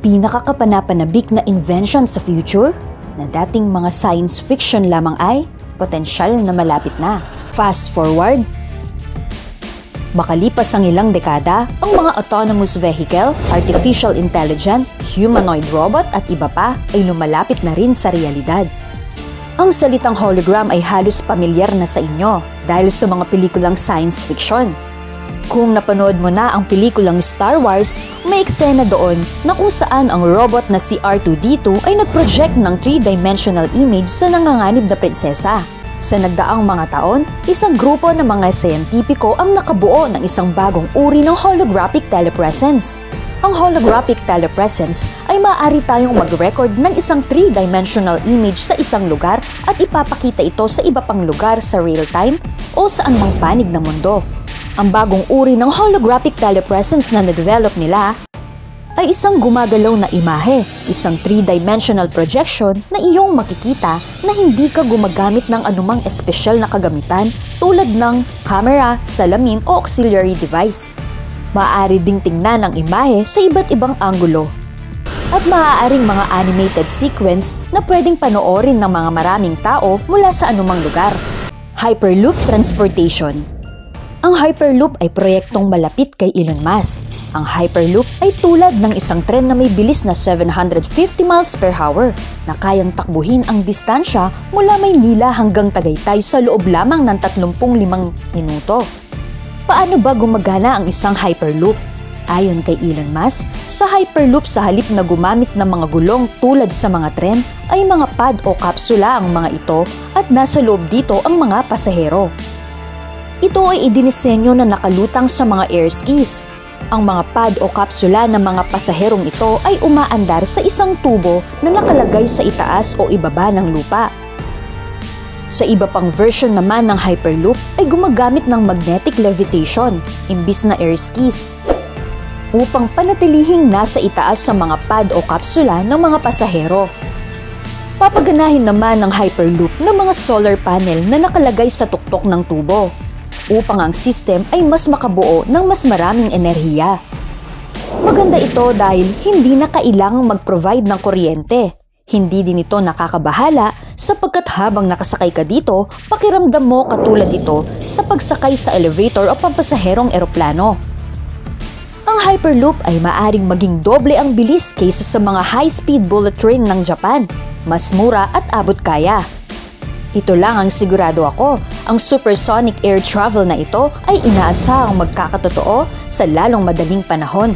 pinakakapanapanabik na invention sa future na dating mga science fiction lamang ay potensyal na malapit na. Fast forward, makalipas ang ilang dekada, ang mga autonomous vehicle, artificial intelligent, humanoid robot at iba pa ay lumalapit na rin sa realidad. Ang salitang hologram ay halos pamilyar na sa inyo dahil sa mga pelikulang science fiction. Kung napanood mo na ang pelikulang Star Wars, may eksena doon na kung saan ang robot na si R2-D2 ay nag-project ng 3-dimensional image sa nanganganib na prinsesa. Sa nagdaang mga taon, isang grupo ng mga siyentipiko ang nakabuo ng isang bagong uri ng holographic telepresence. Ang holographic telepresence ay maaari tayong mag-record ng isang 3-dimensional image sa isang lugar at ipapakita ito sa iba pang lugar sa real time o saan mang panig ng mundo. Ang bagong uri ng holographic telepresence na na-develop nila ay isang gumagalaw na imahe, isang 3-dimensional projection na iyong makikita na hindi ka gumagamit ng anumang espesyal na kagamitan tulad ng camera, salamin o auxiliary device. Maaari ding tingnan ang imahe sa iba't ibang anggulo. At maaaring mga animated sequence na pwedeng panoorin ng mga maraming tao mula sa anumang lugar. Hyperloop Transportation. Ang Hyperloop ay proyektong malapit kay Elon Musk. Ang Hyperloop ay tulad ng isang tren na may bilis na 750 miles per hour na kayang takbuhin ang distansya mula Maynila hanggang Tagaytay sa loob lamang ng 35 minuto. Paano ba gumagana ang isang Hyperloop? Ayon kay Elon Musk, sa Hyperloop sa halip na gumamit ng mga gulong tulad sa mga tren, ay mga pad o kapsula ang mga ito at nasa loob dito ang mga pasahero. Ito ay idinisenyo na nakalutang sa mga air skis. Ang mga pad o kapsula ng mga pasaherong ito ay umaandar sa isang tubo na nakalagay sa itaas o ibaba ng lupa. Sa iba pang version naman ng Hyperloop ay gumagamit ng magnetic levitation imbis na air skis upang panatilihing nasa itaas sa mga pad o kapsula ng mga pasahero. Papaganahin naman ng Hyperloop ng mga solar panel na nakalagay sa tuktok ng tubo upang ang system ay mas makabuo ng mas maraming enerhiya. Maganda ito dahil hindi na kailangang mag-provide ng kuryente. Hindi din ito nakakabahala sapagkat habang nakasakay ka dito, pakiramdam mo katulad ito sa pagsakay sa elevator o pampasaherong eroplano. Ang Hyperloop ay maaring maging doble ang bilis kaysa sa mga high-speed bullet train ng Japan. Mas mura at abot kaya. Ito lang ang sigurado ako, ang supersonic air travel na ito ay inaasahang magkakatotoo sa lalong madaling panahon.